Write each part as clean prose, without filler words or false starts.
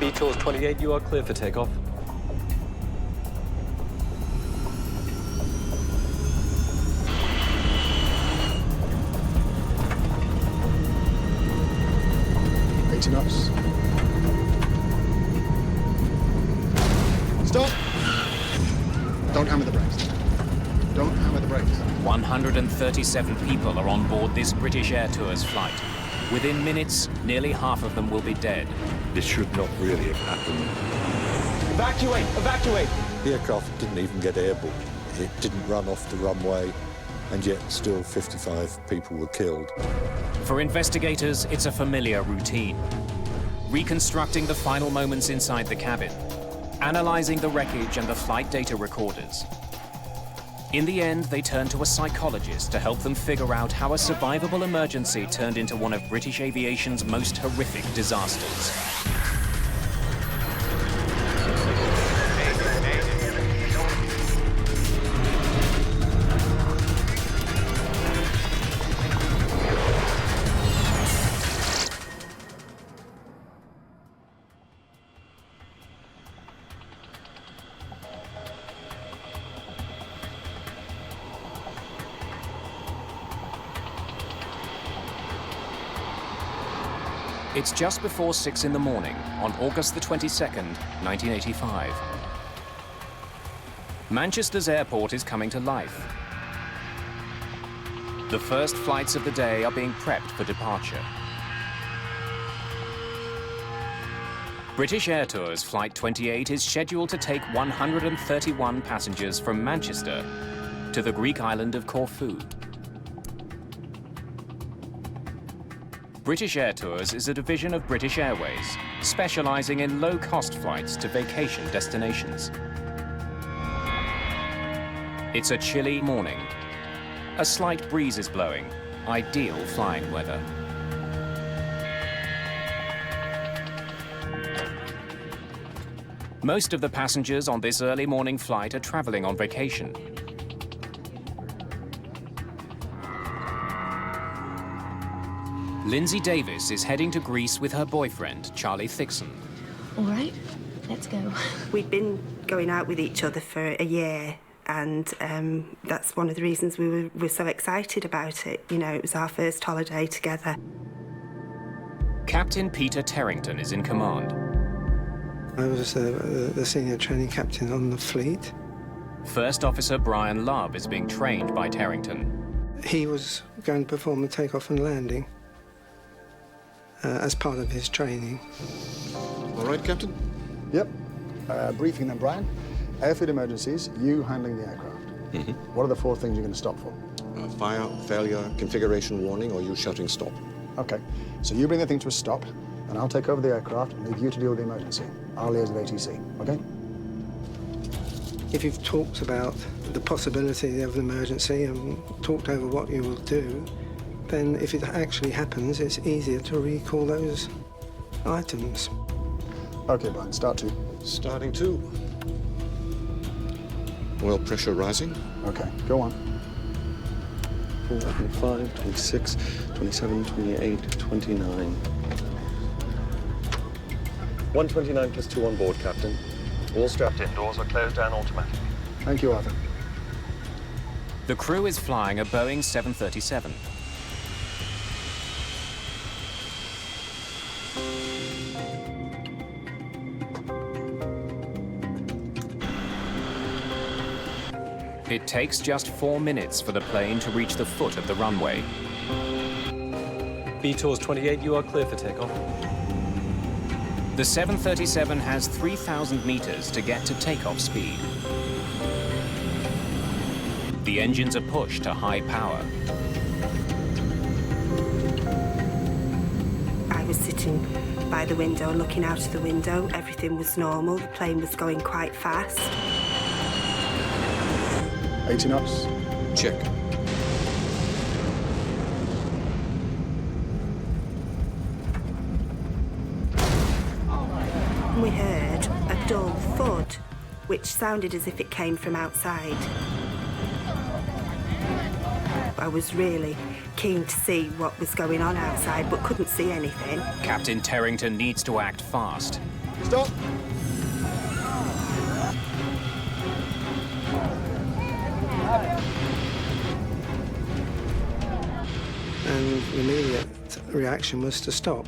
Airtours 28, you are clear for takeoff. Knots. Stop! Don't hammer the brakes. Don't hammer the brakes. 137 people are on board this British Airtours flight. Within minutes, nearly half of them will be dead. This should not really have happened. Evacuate! Evacuate! The aircraft didn't even get airborne. It didn't run off the runway, and yet still 55 people were killed. For investigators, it's a familiar routine. Reconstructing the final moments inside the cabin, analyzing the wreckage and the flight data recorders. In the end, they turn to a psychologist to help them figure out how a survivable emergency turned into one of British aviation's most horrific disasters. It's just before 6 in the morning on August the 22nd, 1985. Manchester's airport is coming to life. The first flights of the day are being prepped for departure. British Airtours Flight 28 is scheduled to take 131 passengers from Manchester to the Greek island of Corfu. British Airtours is a division of British Airways, specializing in low-cost flights to vacation destinations. It's a chilly morning. A slight breeze is blowing, ideal flying weather. Most of the passengers on this early morning flight are traveling on vacation. Lindsay Davis is heading to Greece with her boyfriend, Charlie Thixon. All right, let's go. We'd been going out with each other for a year, and that's one of the reasons we were so excited about it. You know, it was our first holiday together. Captain Peter Terrington is in command. I was the senior training captain on the fleet. First Officer Brian Love is being trained by Terrington. He was going to perform the takeoff and landing as part of his training. All right, Captain? Yep. Briefing then, Brian. Airfield emergencies, you handling the aircraft. Mm-hmm. What are the 4 things you're going to stop for? Fire, failure, configuration warning, or you shouting stop. Okay, so you bring the thing to a stop, and I'll take over the aircraft and leave you to deal with the emergency. I'll liaise with ATC, okay? If you've talked about the possibility of an emergency and talked over what you will do, then if it actually happens, it's easier to recall those items. Okay, Brian, start 2. Starting 2. Oil pressure rising. Okay, go on. 25, 26, 27, 28, 29. 129 plus 2 on board, Captain. All strapped in, doors are closed and automatic. Thank you, Arthur. The crew is flying a Boeing 737. It takes just 4 minutes for the plane to reach the foot of the runway. Airtours 28, you are clear for takeoff. The 737 has 3,000 meters to get to takeoff speed. The engines are pushed to high power. I was sitting by the window, looking out of the window. Everything was normal. The plane was going quite fast. 80 knots. Check. We heard a dull thud, which sounded as if it came from outside. I was really keen to see what was going on outside, but couldn't see anything. Captain Terrington needs to act fast. Stop! And the immediate reaction was to stop.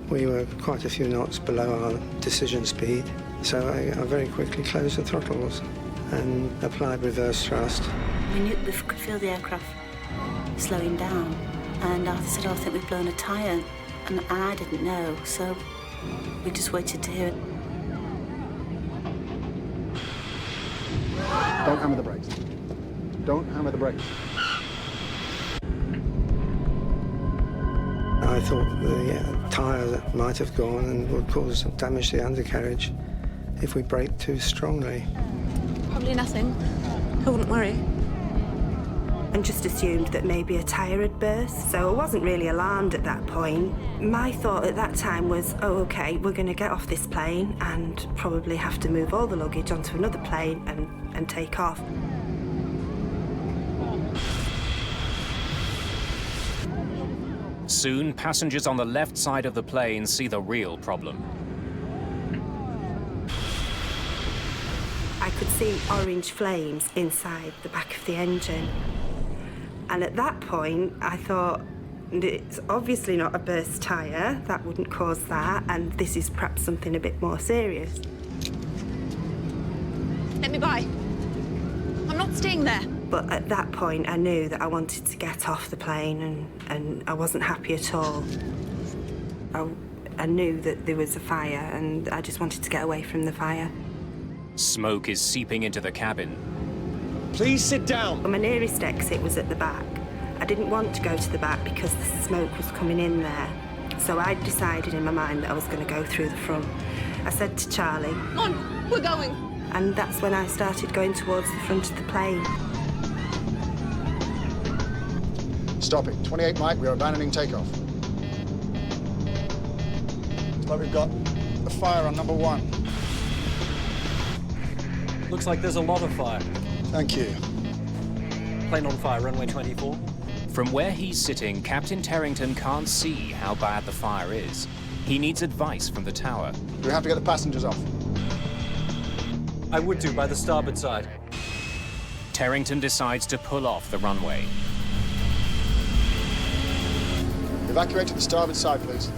We were quite a few knots below our decision speed, so I very quickly closed the throttles and applied reverse thrust. We could feel the aircraft slowing down, and Arthur said, "Oh, I think we've blown a tyre," and I didn't know, so we just waited to hear it. Don't hammer the brakes. Don't hammer the brakes. I thought the tyre might have gone and would cause damage to the undercarriage if we braked too strongly. Probably nothing. I wouldn't worry. And just assumed that maybe a tyre had burst, so I wasn't really alarmed at that point. My thought at that time was, oh, OK, we're going to get off this plane and probably have to move all the luggage onto another plane and take off. Soon, passengers on the left side of the plane see the real problem. I could see orange flames inside the back of the engine. And at that point, I thought, it's obviously not a burst tyre, that wouldn't cause that, and this is perhaps something a bit more serious. Let me by. I'm not staying there. But at that point, I knew that I wanted to get off the plane, and I wasn't happy at all. I knew that there was a fire, and I just wanted to get away from the fire. Smoke is seeping into the cabin. Please sit down. My nearest exit was at the back. I didn't want to go to the back because the smoke was coming in there. So I decided in my mind that I was going to go through the front. I said to Charlie, Come on, we're going. and that's when I started going towards the front of the plane. Stop it. 28 Mike, we are abandoning takeoff. Looks like we've got a fire on number 1. Looks like there's a lot of fire. Thank you. Plane on fire, runway 24. From where he's sitting, Captain Terrington can't see how bad the fire is. He needs advice from the tower. We have to get the passengers off. I would do by the starboard side. Terrington decides to pull off the runway. Evacuate to the starboard side, please.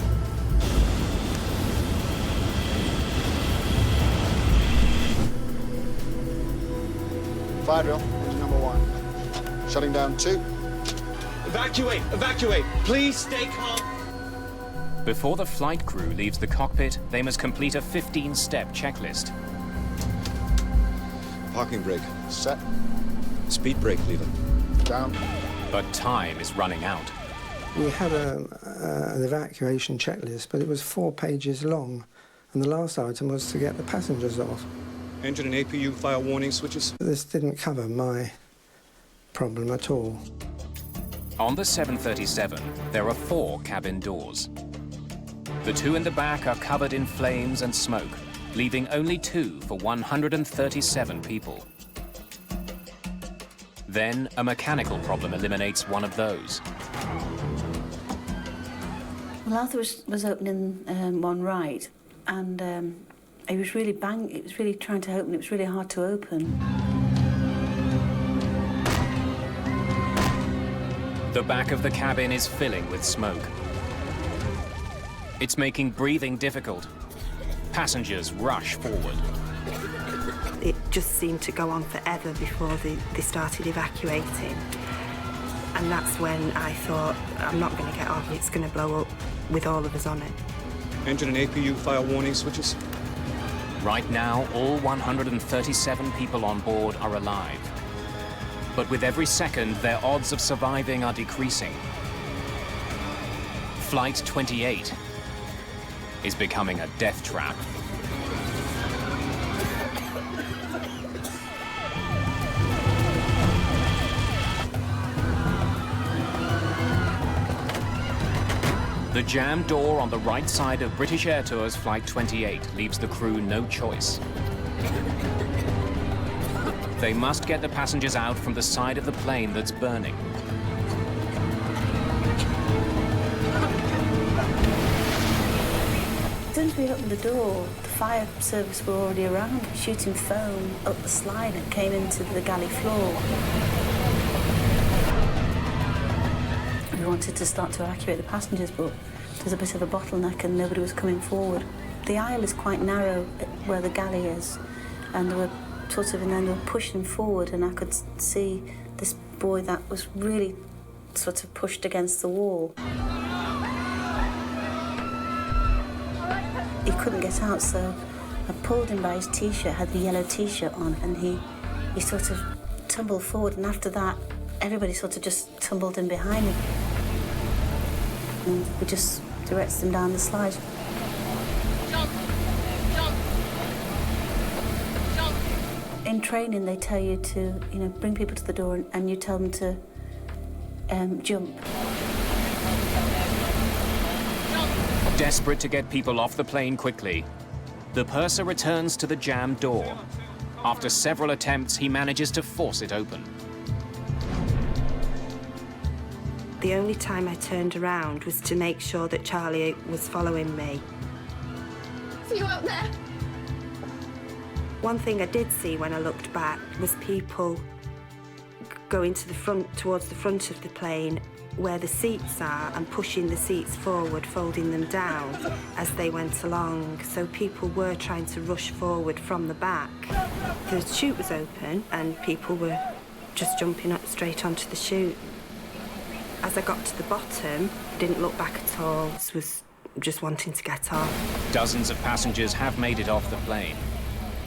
Fire drill, engine number 1. Shutting down 2. Evacuate! Evacuate! Please stay calm. Before the flight crew leaves the cockpit, they must complete a 15-step checklist. Parking brake. Set. Speed brake lever. Down. But time is running out. We had an evacuation checklist, but it was 4 pages long, and the last item was to get the passengers off. Engine and APU fire warning switches. This didn't cover my problem at all. On the 737, there are 4 cabin doors. The 2 in the back are covered in flames and smoke, leaving only 2 for 137 people. Then, a mechanical problem eliminates one of those. Well, Arthur was opening one right, and he was really it was really trying to open. It was really hard to open. The back of the cabin is filling with smoke. It's making breathing difficult. Passengers rush forward. It just seemed to go on forever before they started evacuating. And that's when I thought, I'm not going to get off. It's going to blow up with all of us on it. Engine and APU fire warning switches. Right now, all 137 people on board are alive. But with every second, their odds of surviving are decreasing. Flight 28 is becoming a death trap. The jammed door on the right side of British Airtours Flight 28 leaves the crew no choice. They must get the passengers out from the side of the plane that's burning. The soon as we opened the door, the fire service were already around, shooting foam up the slide and came into the galley floor. We wanted to start to evacuate the passengers, but there's a bit of a bottleneck and nobody was coming forward. The aisle is quite narrow where the galley is, and they were and then they were pushing forward, and I could see this boy that was really sort of pushed against the wall. He couldn't get out, so I pulled him by his T-shirt, had the yellow T-shirt on, and he sort of tumbled forward, and after that, everybody sort of just tumbled in behind me. And we just directed him down the slide. In training, they tell you to, bring people to the door and you tell them to jump. Desperate to get people off the plane quickly, the purser returns to the jammed door. After several attempts, he manages to force it open. The only time I turned around was to make sure that Charlie was following me. See you out there. One thing I did see when I looked back was people going to the front, towards the front of the plane where the seats are, and pushing the seats forward, folding them down as they went along. So people were trying to rush forward from the back. The chute was open and people were just jumping up straight onto the chute. As I got to the bottom, I didn't look back at all. This was just wanting to get off. Dozens of passengers have made it off the plane,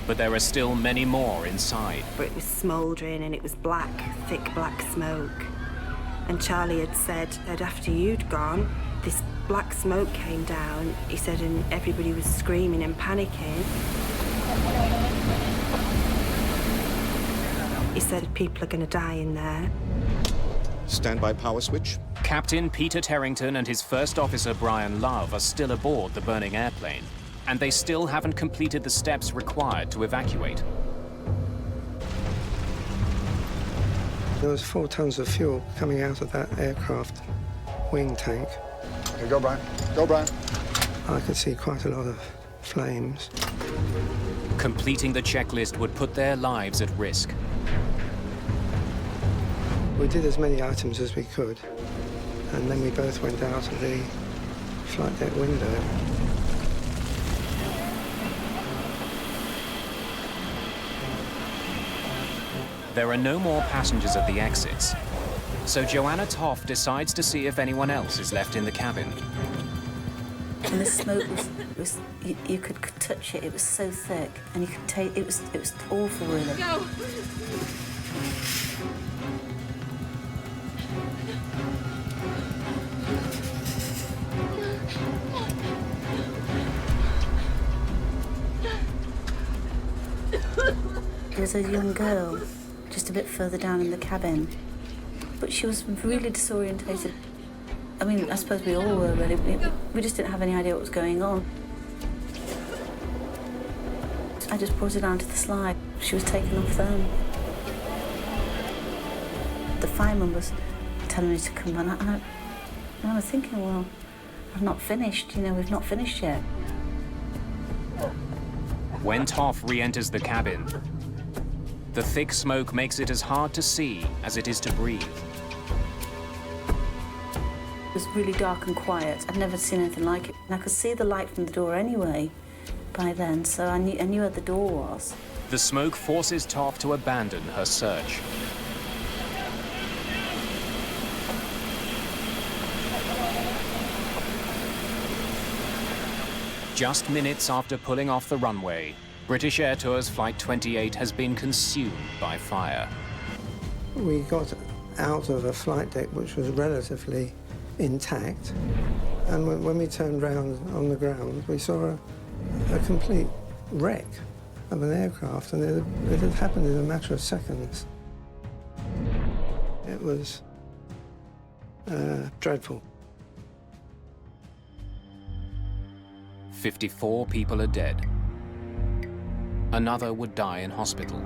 but there are still many more inside. But it was smouldering and it was black, thick black smoke. And Charlie had said that after you'd gone, this black smoke came down, he said, and everybody was screaming and panicking. He said people are going to die in there. Standby power switch. Captain Peter Terrington and his first officer Brian Love are still aboard the burning airplane, and they still haven't completed the steps required to evacuate. There was 4 tons of fuel coming out of that aircraft wing tank. Okay, go, Brian. Go, Brian. I could see quite a lot of flames. Completing the checklist would put their lives at risk. We did as many items as we could, and then we both went out of the flight deck window. There are no more passengers at the exits, so Joanna Toff decides to see if anyone else is left in the cabin. And the smoke was you could touch it. It was so thick, and you could take it was awful, really. Go. There was a young girl just a bit further down in the cabin, but she was really disorientated. I mean, I suppose we all were, really. We just didn't have any idea what was going on. I just brought her down to the slide. She was taken off then. The fireman was telling me to come on, and I was thinking, well, I've not finished, we've not finished yet. When Toff re-enters the cabin, the thick smoke makes it as hard to see as it is to breathe. It was really dark and quiet. I'd never seen anything like it. And I could see the light from the door anyway by then, so I knew where the door was. The smoke forces Toff to abandon her search. Just minutes after pulling off the runway, British Airtours Flight 28 has been consumed by fire. We got out of a flight deck which was relatively intact, and when we turned round on the ground, we saw a complete wreck of an aircraft, and it had happened in a matter of seconds. It was dreadful. 54 people are dead. Another would die in hospital.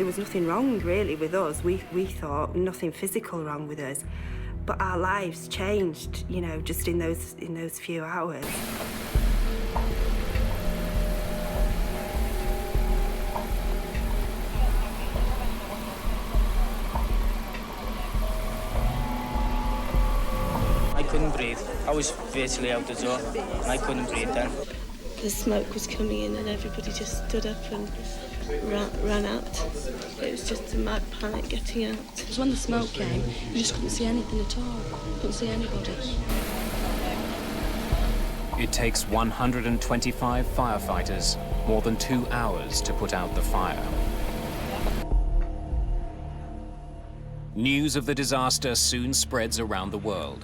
There was nothing wrong, really, with us. We thought nothing physical wrong with us. But our lives changed, you know, just in those few hours. I couldn't breathe. I was virtually out the door, and I couldn't breathe then. The smoke was coming in and everybody just stood up and ran out. It was just a mad panic getting out. Because when the smoke came, you just couldn't see anything at all. Couldn't see anybody. It takes 125 firefighters more than 2 hours to put out the fire. News of the disaster soon spreads around the world.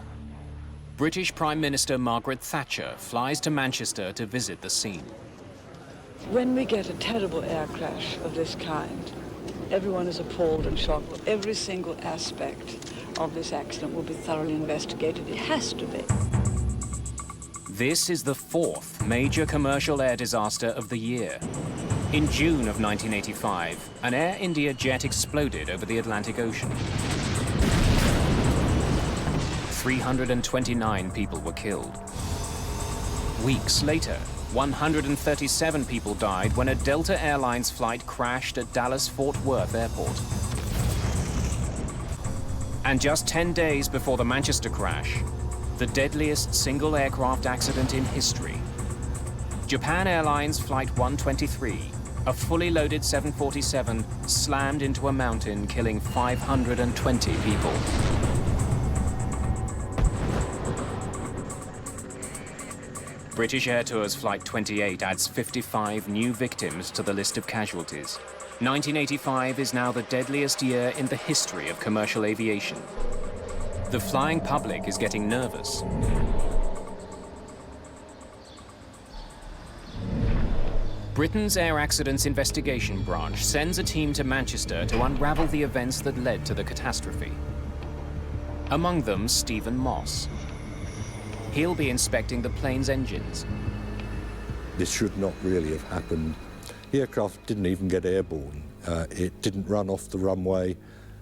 British Prime Minister Margaret Thatcher flies to Manchester to visit the scene. When we get a terrible air crash of this kind, everyone is appalled and shocked. Every single aspect of this accident will be thoroughly investigated. It has to be. This is the 4th major commercial air disaster of the year. In June of 1985, an Air India jet exploded over the Atlantic Ocean. 329 people were killed. Weeks later, 137 people died when a Delta Airlines flight crashed at Dallas-Fort Worth Airport. And just 10 days before the Manchester crash, the deadliest single aircraft accident in history. Japan Airlines Flight 123, a fully loaded 747, slammed into a mountain, killing 520 people. British Airtours Flight 28 adds 55 new victims to the list of casualties. 1985 is now the deadliest year in the history of commercial aviation. The flying public is getting nervous. Britain's Air Accidents Investigation Branch sends a team to Manchester to unravel the events that led to the catastrophe. Among them, Stephen Moss. He'll be inspecting the plane's engines. This should not really have happened. The aircraft didn't even get airborne. It didn't run off the runway,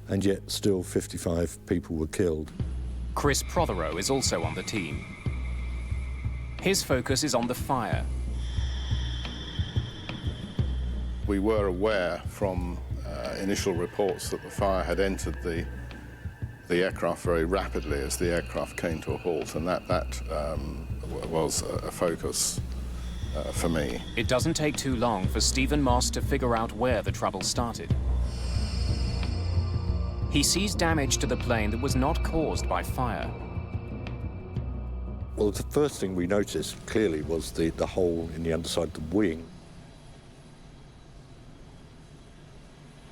and yet still 55 people were killed. Chris Prothero is also on the team. His focus is on the fire. We were aware from initial reports that the fire had entered the aircraft very rapidly as the aircraft came to a halt, and that was a focus for me. It doesn't take too long for Stephen Moss to figure out where the trouble started. He sees damage to the plane that was not caused by fire. Well, the first thing we noticed clearly was the hole in the underside of the wing.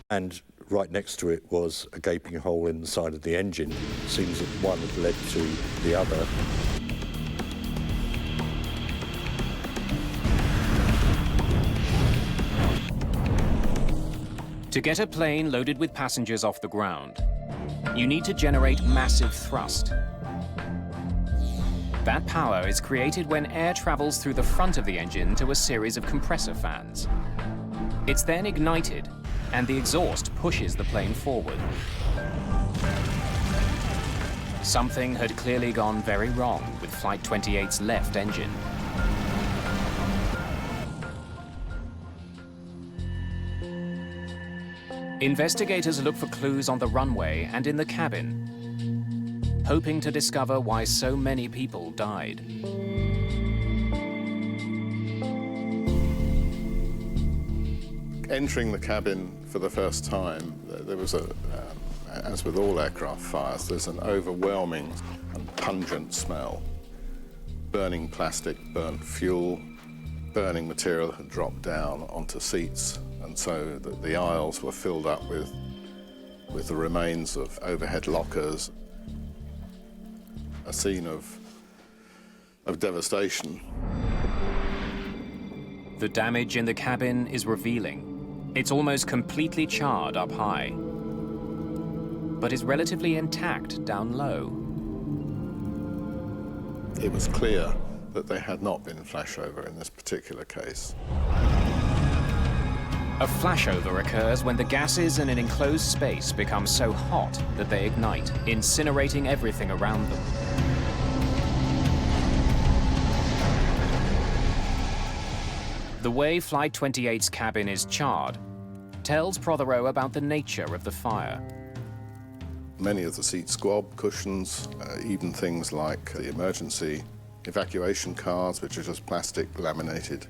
And right next to it was a gaping hole in the side of the engine. It seems that one had led to the other. To get a plane loaded with passengers off the ground, you need to generate massive thrust. That power is created when air travels through the front of the engine to a series of compressor fans. It's then ignited, and the exhaust pushes the plane forward. Something had clearly gone very wrong with Flight 28's left engine. Investigators look for clues on the runway and in the cabin, hoping to discover why so many people died. Entering the cabin for the first time, there was as with all aircraft fires, there's an overwhelming and pungent smell. Burning plastic, burnt fuel, burning material had dropped down onto seats, and so the aisles were filled up with the remains of overhead lockers. A scene of devastation. The damage in the cabin is revealing. It's almost completely charred up high, but is relatively intact down low. It was clear that there had not been flashover in this particular case. A flashover occurs when the gases in an enclosed space become so hot that they ignite, incinerating everything around them. The way Flight 28's cabin is charred tells Prothero about the nature of the fire. Many of the seat squab, cushions, even things like the emergency evacuation cards, which are just plastic laminated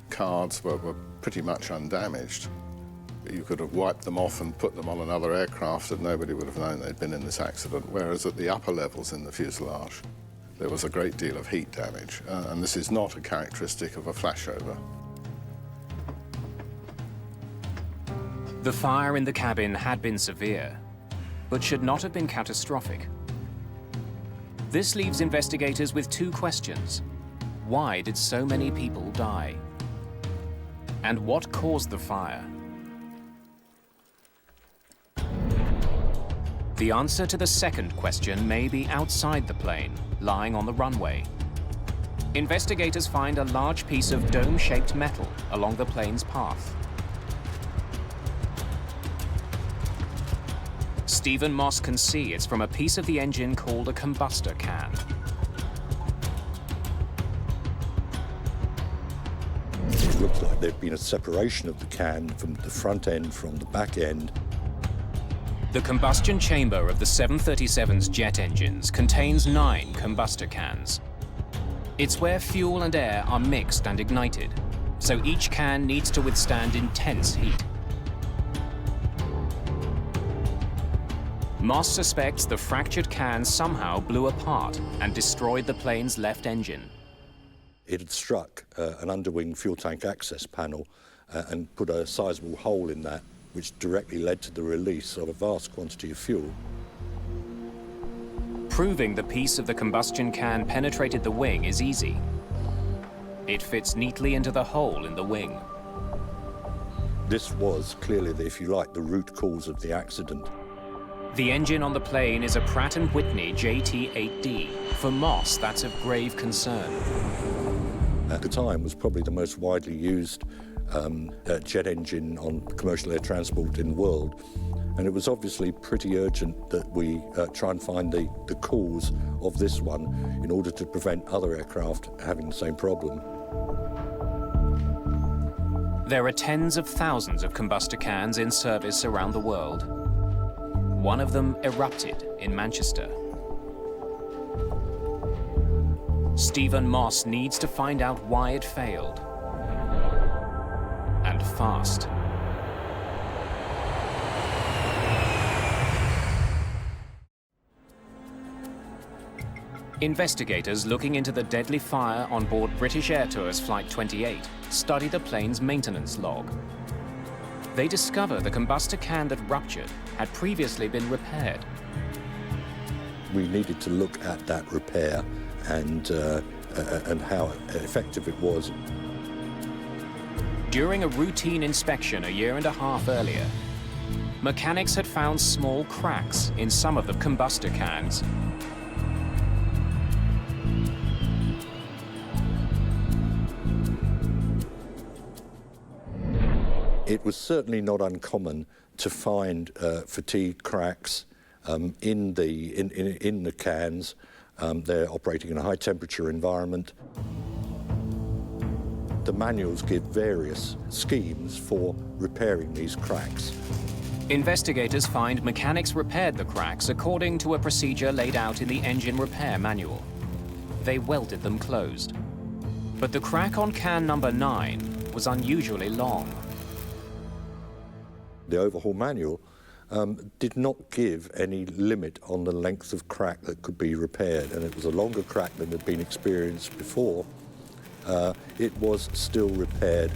cards, were pretty much undamaged. You could have wiped them off and put them on another aircraft and nobody would have known they'd been in this accident, whereas at the upper levels in the fuselage, there was a great deal of heat damage, and this is not a characteristic of a flashover. The fire in the cabin had been severe, but should not have been catastrophic. This leaves investigators with two questions. Why did so many people die? And what caused the fire? The answer to the second question may be outside the plane, lying on the runway. Investigators find a large piece of dome-shaped metal along the plane's path. Stephen Moss can see it's from a piece of the engine called a combustor can. It looks like there'd been a separation of the can from the front end from the back end. The combustion chamber of the 737's jet engines contains 9 combustor cans. It's where fuel and air are mixed and ignited, so each can needs to withstand intense heat. Moss suspects the fractured can somehow blew apart and destroyed the plane's left engine. It had struck an underwing fuel tank access panel and put a sizable hole in that, which directly led to the release of a vast quantity of fuel. Proving the piece of the combustion can penetrated the wing is easy. It fits neatly into the hole in the wing. This was clearly, if you like, the root cause of the accident. The engine on the plane is a Pratt & Whitney JT-8D. For Moss, that's of grave concern. At the time, was probably the most widely used jet engine on commercial air transport in the world. And it was obviously pretty urgent that we try and find the cause of this one in order to prevent other aircraft having the same problem. There are tens of thousands of combustor cans in service around the world. One of them erupted in Manchester. Stephen Moss needs to find out why it failed. And fast. Investigators looking into the deadly fire on board British Airtours Flight 28 study the plane's maintenance log. They discover the combustor can that ruptured had previously been repaired. We needed to look at that repair and how effective it was. During a routine inspection a year and a half earlier, mechanics had found small cracks in some of the combustor cans. It was certainly not uncommon to find fatigue cracks in the cans. They're operating in a high temperature environment. The manuals give various schemes for repairing these cracks. Investigators find mechanics repaired the cracks according to a procedure laid out in the engine repair manual. They welded them closed. But the crack on can number 9 was unusually long. The overhaul manual did not give any limit on the length of crack that could be repaired, and it was a longer crack than had been experienced before. It was still repaired.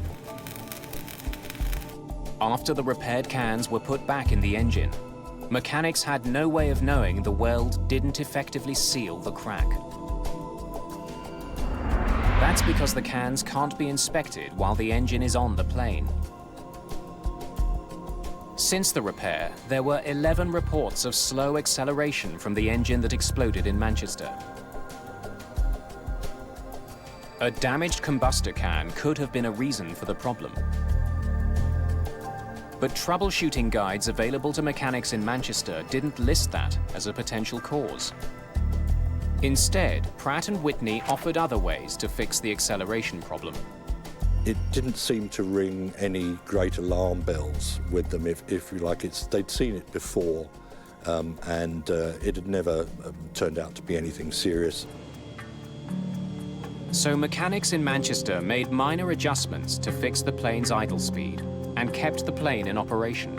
After the repaired cans were put back in the engine, mechanics had no way of knowing the weld didn't effectively seal the crack. That's because the cans can't be inspected while the engine is on the plane. Since the repair, there were 11 reports of slow acceleration from the engine that exploded in Manchester. A damaged combustor can could have been a reason for the problem. But troubleshooting guides available to mechanics in Manchester didn't list that as a potential cause. Instead, Pratt & Whitney offered other ways to fix the acceleration problem. It didn't seem to ring any great alarm bells with them, if you like. They'd seen it before, and it had never turned out to be anything serious. So mechanics in Manchester made minor adjustments to fix the plane's idle speed and kept the plane in operation.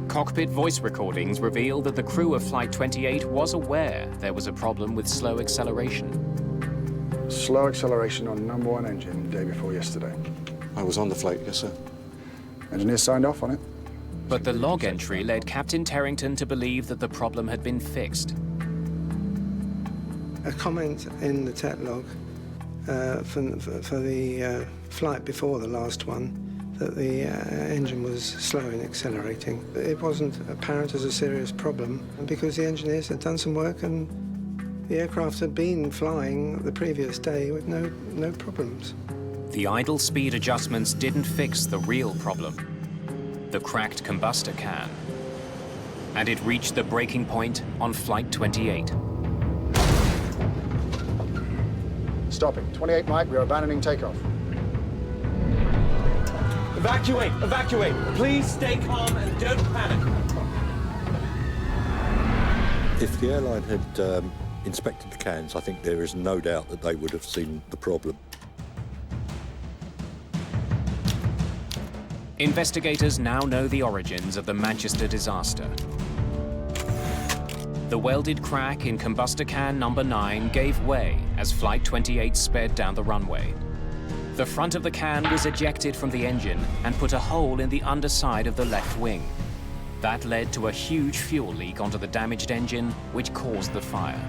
Cockpit voice recordings revealed that the crew of Flight 28 was aware there was a problem with slow acceleration. Slow acceleration on #1 engine day before yesterday. I was on the flight, yes, sir. Engineers signed off on it. But the log entry led Captain Terrington to believe that the problem had been fixed. A comment in the tech log for the flight before the last one, that the engine was slow in accelerating. It wasn't apparent as a serious problem because the engineers had done some work and the aircraft had been flying the previous day with no problems. The idle speed adjustments didn't fix the real problem, the cracked combustor can. And it reached the breaking point on Flight 28. Stopping. 28 Mike, we are abandoning takeoff. Evacuate! Evacuate! Please stay calm and don't panic. If the airline had inspected the cans, I think there is no doubt that they would have seen the problem. Investigators now know the origins of the Manchester disaster. The welded crack in combustor can number 9 gave way as Flight 28 sped down the runway. The front of the can was ejected from the engine and put a hole in the underside of the left wing. That led to a huge fuel leak onto the damaged engine, which caused the fire.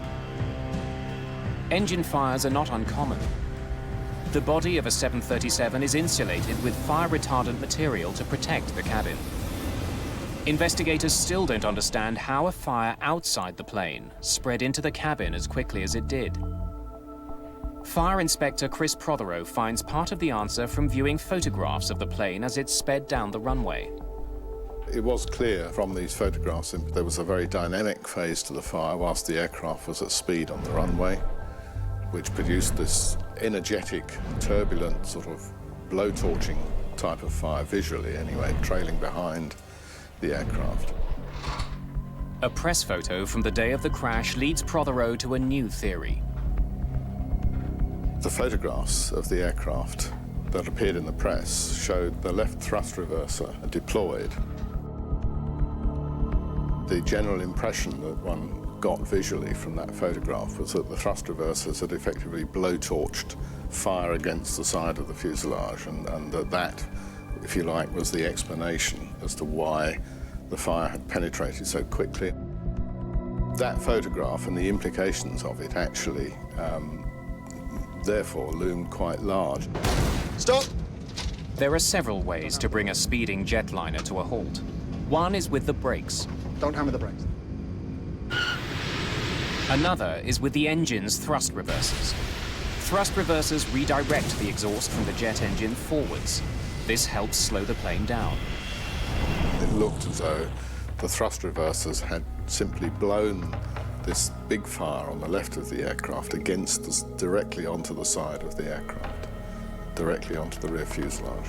Engine fires are not uncommon. The body of a 737 is insulated with fire-retardant material to protect the cabin. Investigators still don't understand how a fire outside the plane spread into the cabin as quickly as it did. Fire Inspector Chris Prothero finds part of the answer from viewing photographs of the plane as it sped down the runway. It was clear from these photographs that there was a very dynamic phase to the fire whilst the aircraft was at speed on the runway, which produced this energetic, turbulent, sort of blowtorching type of fire, visually anyway, trailing behind the aircraft. A press photo from the day of the crash leads Prothero to a new theory. The photographs of the aircraft that appeared in the press showed the left thrust reverser deployed. The general impression that one got visually from that photograph was that the thrust reversers had effectively blowtorched fire against the side of the fuselage, and that, if you like, was the explanation as to why the fire had penetrated so quickly. That photograph and the implications of it actually therefore loomed quite large. Stop! There are several ways to bring a speeding jetliner to a halt. One is with the brakes. Don't hammer the brakes. Another is with the engine's thrust reversers. Thrust reversers redirect the exhaust from the jet engine forwards. This helps slow the plane down. It looked as though the thrust reversers had simply blown this big fire on the left of the aircraft directly onto the side of the aircraft, directly onto the rear fuselage.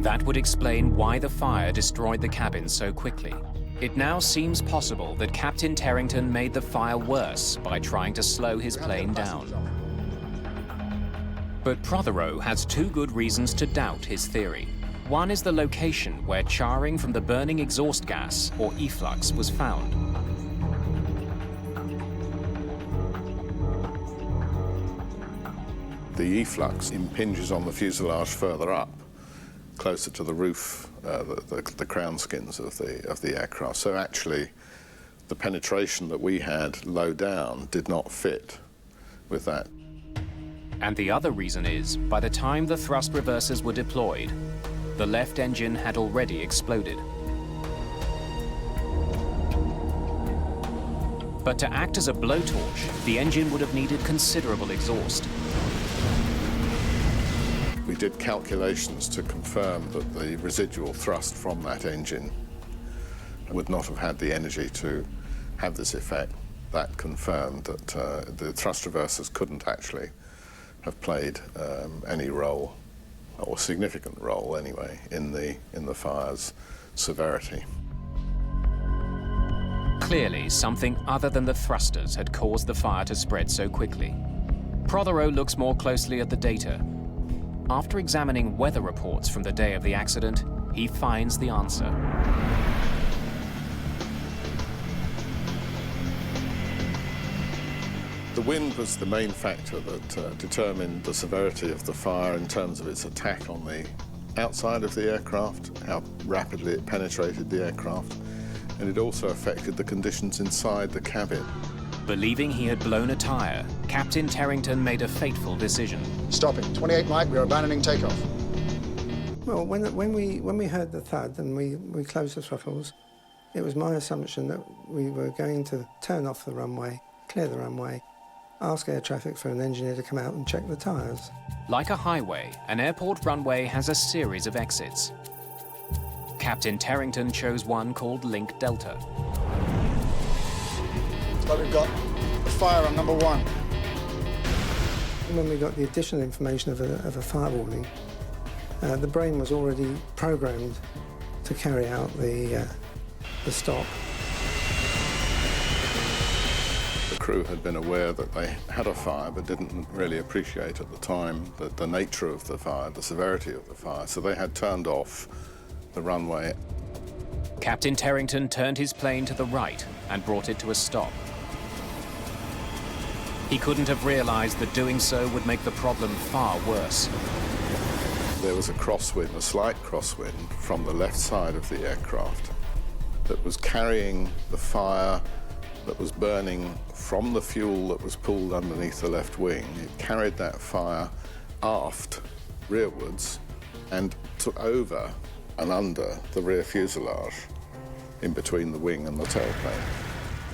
That would explain why the fire destroyed the cabin so quickly. It now seems possible that Captain Terrington made the fire worse by trying to slow his plane down. But Prothero has two good reasons to doubt his theory. One is the location where charring from the burning exhaust gas, or efflux, was found. The efflux impinges on the fuselage further up, closer to the roof, the crown skins of the aircraft. So actually, the penetration that we had low down did not fit with that. And the other reason is, by the time the thrust reversers were deployed, the left engine had already exploded. But to act as a blowtorch, the engine would have needed considerable exhaust. We We did calculations to confirm that the residual thrust from that engine would not have had the energy to have this effect. That confirmed that the thrust reversers couldn't actually have played any role, or significant role anyway, in the fire's severity. Clearly, something other than the thrusters had caused the fire to spread so quickly. Prothero looks more closely at the data. After examining weather reports from the day of the accident, he finds the answer. The wind was the main factor that determined the severity of the fire in terms of its attack on the outside of the aircraft, how rapidly it penetrated the aircraft, and it also affected the conditions inside the cabin. Believing he had blown a tire, Captain Terrington made a fateful decision. Stopping. 28 Mike, we are abandoning takeoff. Well, when we heard the thud and we closed the throttles, it was my assumption that we were going to turn off the runway, clear the runway, ask air traffic for an engineer to come out and check the tyres. Like a highway, an airport runway has a series of exits. Captain Terrington chose one called Link Delta. So we've got a fire on number 1. When we got the additional information of a fire warning, the brain was already programmed to carry out the stop. The crew had been aware that they had a fire, but didn't really appreciate at the time the nature of the fire, the severity of the fire, so they had turned off the runway. Captain Terrington turned his plane to the right and brought it to a stop. He couldn't have realized that doing so would make the problem far worse. There was a crosswind, a slight crosswind, from the left side of the aircraft that was carrying the fire that was burning from the fuel that was pulled underneath the left wing. It carried that fire aft, rearwards, and took over and under the rear fuselage, in between the wing and the tailplane.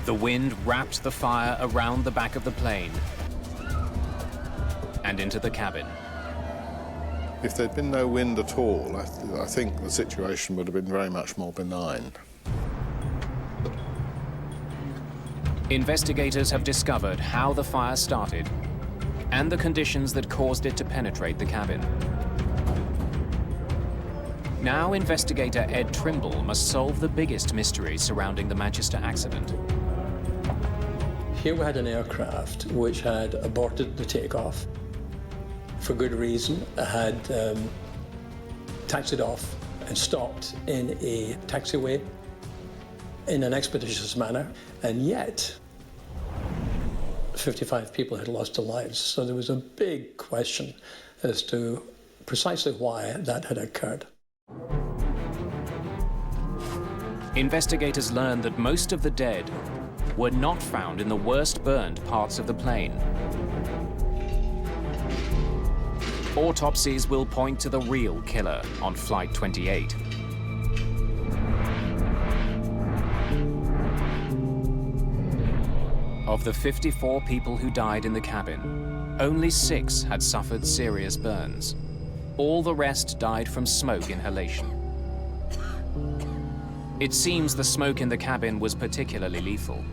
The wind wrapped the fire around the back of the plane and into the cabin. If there'd been no wind at all, I think the situation would have been very much more benign. Investigators have discovered how the fire started and the conditions that caused it to penetrate the cabin. Now, investigator Ed Trimble must solve the biggest mystery surrounding the Manchester accident. Here we had an aircraft which had aborted the takeoff for good reason. It had taxied off and stopped in a taxiway in an expeditious manner, and yet 55 people had lost their lives. So there was a big question as to precisely why that had occurred. Investigators learned that most of the dead were not found in the worst burned parts of the plane. Autopsies will point to the real killer on Flight 28. Of the 54 people who died in the cabin, only 6 had suffered serious burns. All the rest died from smoke inhalation. It seems the smoke in the cabin was particularly lethal.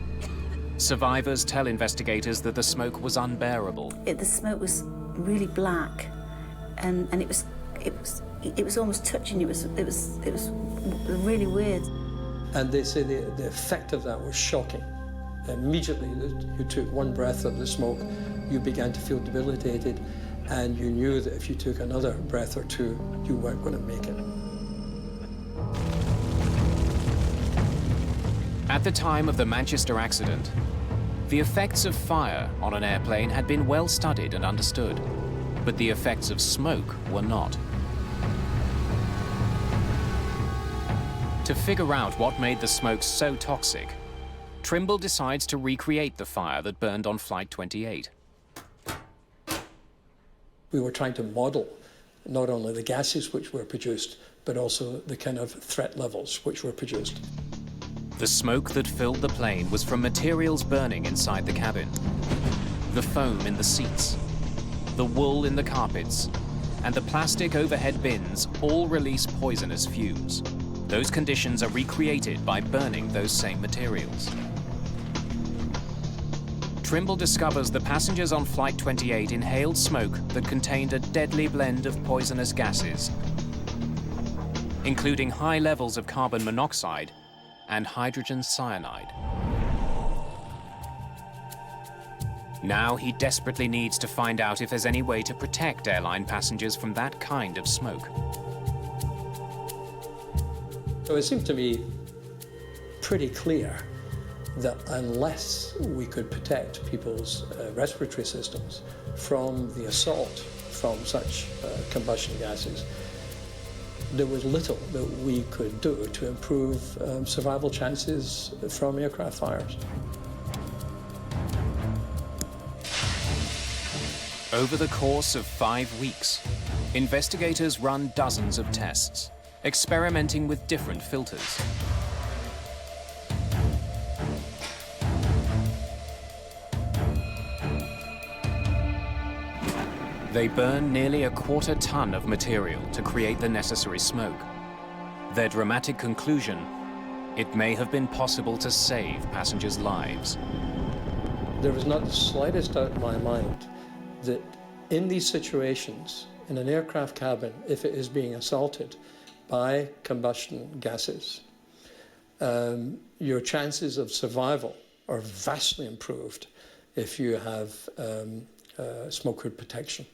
Survivors tell investigators that the smoke was unbearable. The smoke was really black, and it was almost touching. It was really weird. And they say the effect of that was shocking. Immediately, you took one breath of the smoke, you began to feel debilitated, and you knew that if you took another breath or two, you weren't going to make it. At the time of the Manchester accident, the effects of fire on an airplane had been well studied and understood, but the effects of smoke were not. To figure out what made the smoke so toxic, Trimble decides to recreate the fire that burned on Flight 28. We were trying to model not only the gases which were produced, but also the kind of threat levels which were produced. The smoke that filled the plane was from materials burning inside the cabin. The foam in the seats, the wool in the carpets, and the plastic overhead bins all release poisonous fumes. Those conditions are recreated by burning those same materials. Trimble discovers the passengers on Flight 28 inhaled smoke that contained a deadly blend of poisonous gases, including high levels of carbon monoxide and hydrogen cyanide. Now he desperately needs to find out if there's any way to protect airline passengers from that kind of smoke. So it seemed to me pretty clear that unless we could protect people's respiratory systems from the assault from such combustion gases, there was little that we could do to improve survival chances from aircraft fires. Over the course of 5 weeks, investigators run dozens of tests, experimenting with different filters. They burn nearly a quarter ton of material to create the necessary smoke. Their dramatic conclusion: it may have been possible to save passengers' lives. There was not the slightest doubt in my mind that in these situations, in an aircraft cabin, if it is being assaulted by combustion gases, your chances of survival are vastly improved if you have smoke hood protection.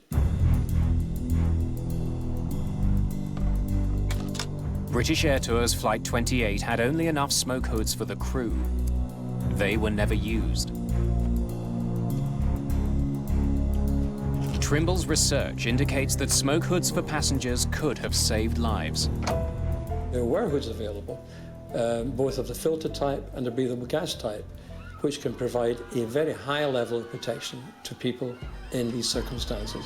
British Airtours Flight 28 had only enough smoke hoods for the crew. They were never used. Trimble's research indicates that smoke hoods for passengers could have saved lives. There were hoods available, both of the filter type and the breathable gas type, which can provide a very high level of protection to people in these circumstances.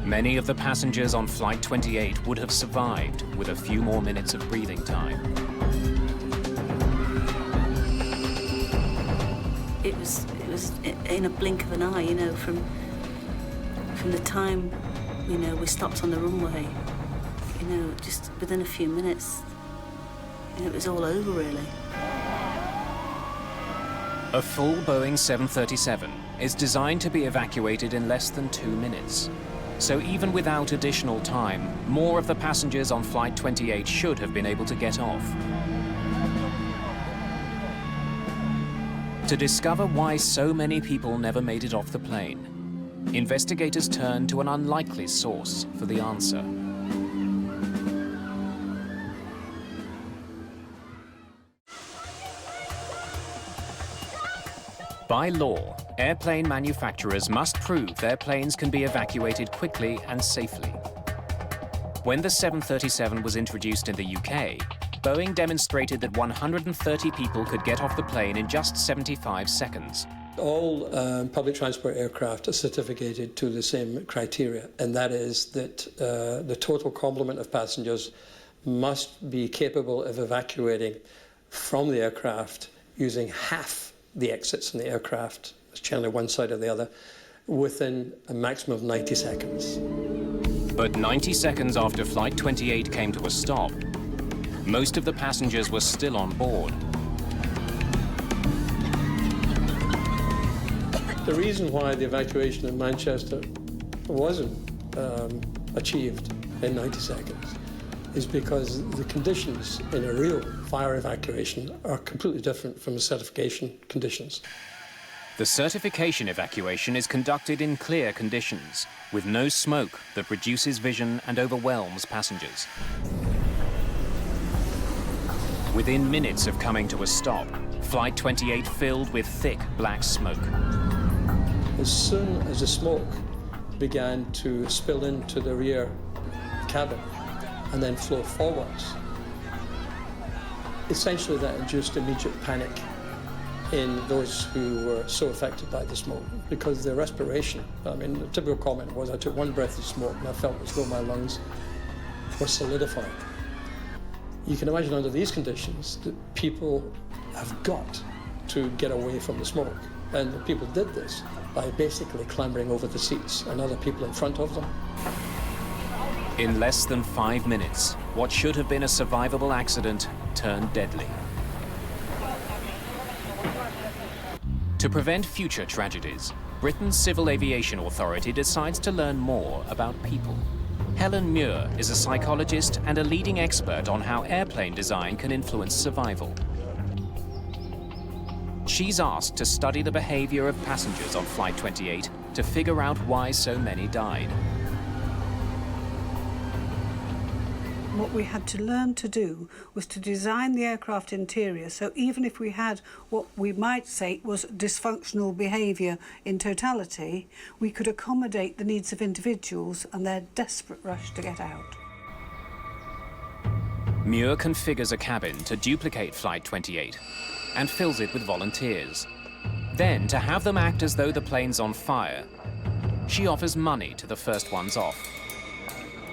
Many of the passengers on Flight 28 would have survived with a few more minutes of breathing time. It was in a blink of an eye, you know, from the time, you know, we stopped on the runway, you know, just within a few minutes, you know, it was all over, really. A full Boeing 737 is designed to be evacuated in less than 2 minutes. So even without additional time, more of the passengers on Flight 28 should have been able to get off. To discover why so many people never made it off the plane, investigators turned to an unlikely source for the answer. By law, airplane manufacturers must prove their planes can be evacuated quickly and safely. When the 737 was introduced in the UK, Boeing demonstrated that 130 people could get off the plane in just 75 seconds. All public transport aircraft are certificated to the same criteria, and that is that the total complement of passengers must be capable of evacuating from the aircraft using half the exits in the aircraft, it's generally one side or the other, within a maximum of 90 seconds. But 90 seconds after Flight 28 came to a stop, most of the passengers were still on board. The reason why the evacuation in Manchester wasn't achieved in 90 seconds is because the conditions in a real fire evacuation are completely different from the certification conditions. The certification evacuation is conducted in clear conditions, with no smoke that reduces vision and overwhelms passengers. Within minutes of coming to a stop, Flight 28 filled with thick black smoke. As soon as the smoke began to spill into the rear cabin and then flow forwards, essentially that induced immediate panic in those who were so affected by the smoke, because their respiration, I mean, the typical comment was, I took one breath of smoke and I felt as though my lungs were solidifying. You can imagine under these conditions that people have got to get away from the smoke. And people did this by basically clambering over the seats and other people in front of them. In less than 5 minutes, what should have been a survivable accident turned deadly. To prevent future tragedies, Britain's Civil Aviation Authority decides to learn more about people. Helen Muir is a psychologist and a leading expert on how airplane design can influence survival. She's asked to study the behavior of passengers on Flight 28 to figure out why so many died. What we had to learn to do was to design the aircraft interior so even if we had what we might say was dysfunctional behaviour in totality, we could accommodate the needs of individuals and their desperate rush to get out. Muir configures a cabin to duplicate Flight 28 and fills it with volunteers. Then, to have them act as though the plane's on fire, she offers money to the first ones off.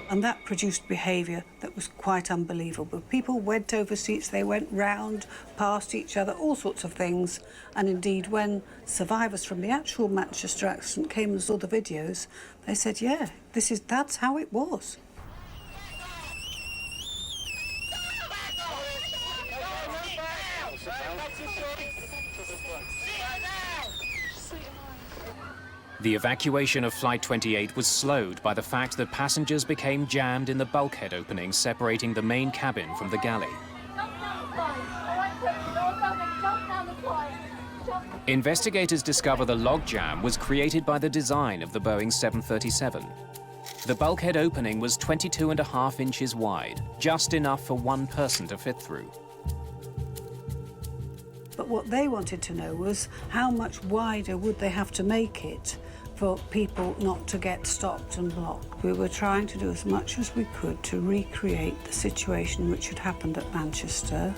And that produced behaviour that was quite unbelievable. People went over seats, they went round, past each other, all sorts of things. And indeed, when survivors from the actual Manchester accident came and saw the videos, they said, yeah, that's how it was. The evacuation of Flight 28 was slowed by the fact that passengers became jammed in the bulkhead opening separating the main cabin from the galley. Investigators discover the logjam was created by the design of the Boeing 737. The bulkhead opening was 22.5 inches wide, just enough for one person to fit through. But what they wanted to know was how much wider would they have to make it for people not to get stopped and blocked. We were trying to do as much as we could to recreate the situation which had happened at Manchester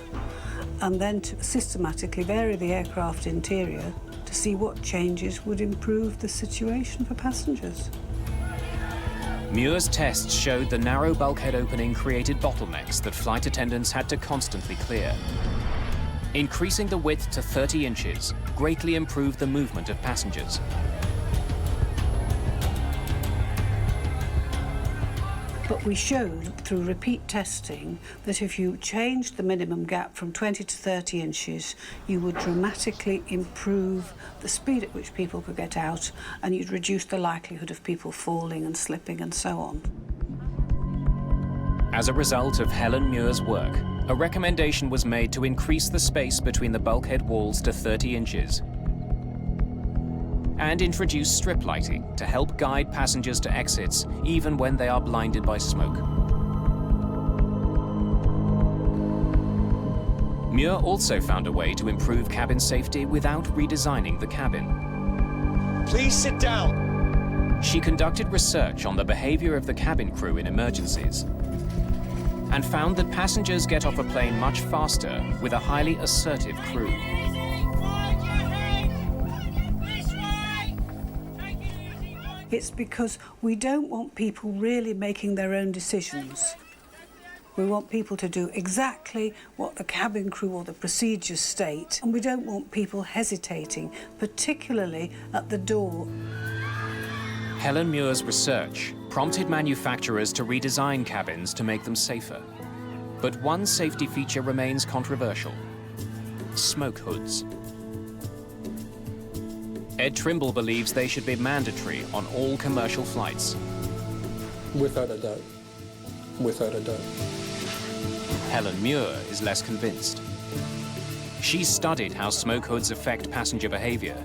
and then to systematically vary the aircraft interior to see what changes would improve the situation for passengers. Muir's tests showed the narrow bulkhead opening created bottlenecks that flight attendants had to constantly clear. Increasing the width to 30 inches greatly improved the movement of passengers. But we showed through repeat testing that if you changed the minimum gap from 20 to 30 inches, you would dramatically improve the speed at which people could get out and you'd reduce the likelihood of people falling and slipping and so on. As a result of Helen Muir's work, a recommendation was made to increase the space between the bulkhead walls to 30 inches and introduce strip lighting to help guide passengers to exits even when they are blinded by smoke. Muir also found a way to improve cabin safety without redesigning the cabin. Please sit down. She conducted research on the behavior of the cabin crew in emergencies and found that passengers get off a plane much faster with a highly assertive crew. It's because we don't want people really making their own decisions. We want people to do exactly what the cabin crew or the procedures state, and we don't want people hesitating, particularly at the door. Helen Muir's research prompted manufacturers to redesign cabins to make them safer. But one safety feature remains controversial: smoke hoods. Ed Trimble believes they should be mandatory on all commercial flights. Without a doubt. Without a doubt. Helen Muir is less convinced. She's studied how smoke hoods affect passenger behavior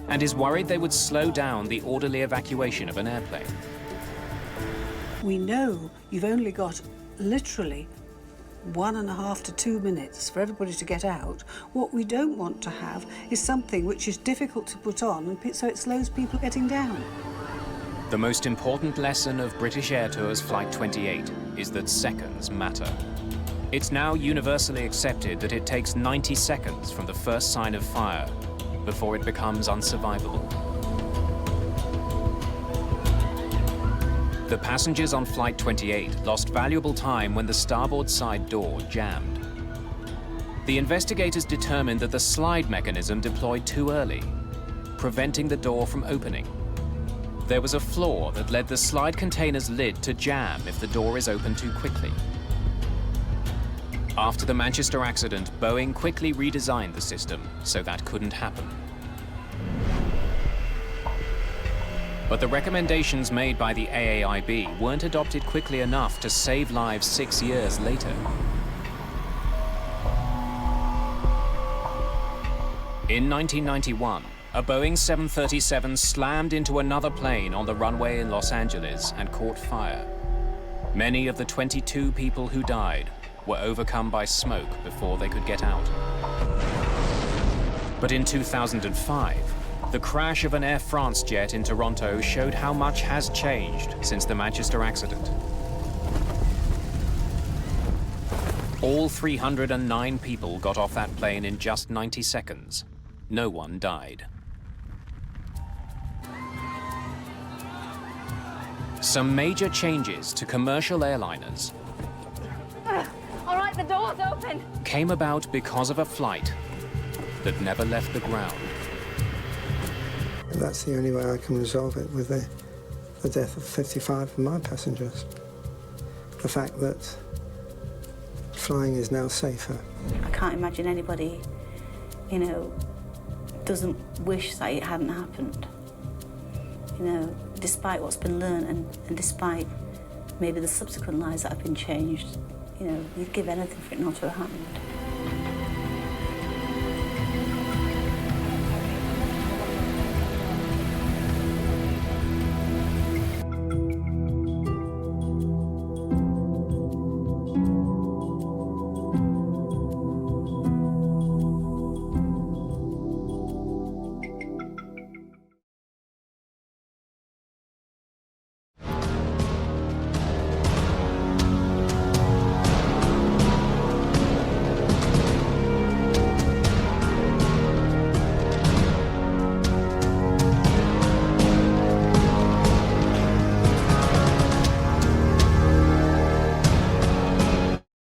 and is worried they would slow down the orderly evacuation of an airplane. We know you've only got literally 1.5 to 2 minutes for everybody to get out. What we don't want to have is something which is difficult to put on, and so it slows people getting down. The most important lesson of British Airtours Flight 28 is that seconds matter. It's now universally accepted that it takes 90 seconds from the first sign of fire before it becomes unsurvivable. The passengers on Flight 28 lost valuable time when the starboard side door jammed. The investigators determined that the slide mechanism deployed too early, preventing the door from opening. There was a flaw that led the slide container's lid to jam if the door is opened too quickly. After the Manchester accident, Boeing quickly redesigned the system so that couldn't happen. But the recommendations made by the AAIB weren't adopted quickly enough to save lives 6 years later. In 1991, a Boeing 737 slammed into another plane on the runway in Los Angeles and caught fire. Many of the 22 people who died were overcome by smoke before they could get out. But in 2005, the crash of an Air France jet in Toronto showed how much has changed since the Manchester accident. All 309 people got off that plane in just 90 seconds. No one died. Some major changes to commercial airliners All right, the door's open. came about because of a flight that never left the ground. That's the only way I can resolve it, with the death of 55 of my passengers. The fact that flying is now safer. I can't imagine anybody, you know, doesn't wish that it hadn't happened. You know, despite what's been learned and despite maybe the subsequent lives that have been changed, you know, you'd give anything for it not to have happened.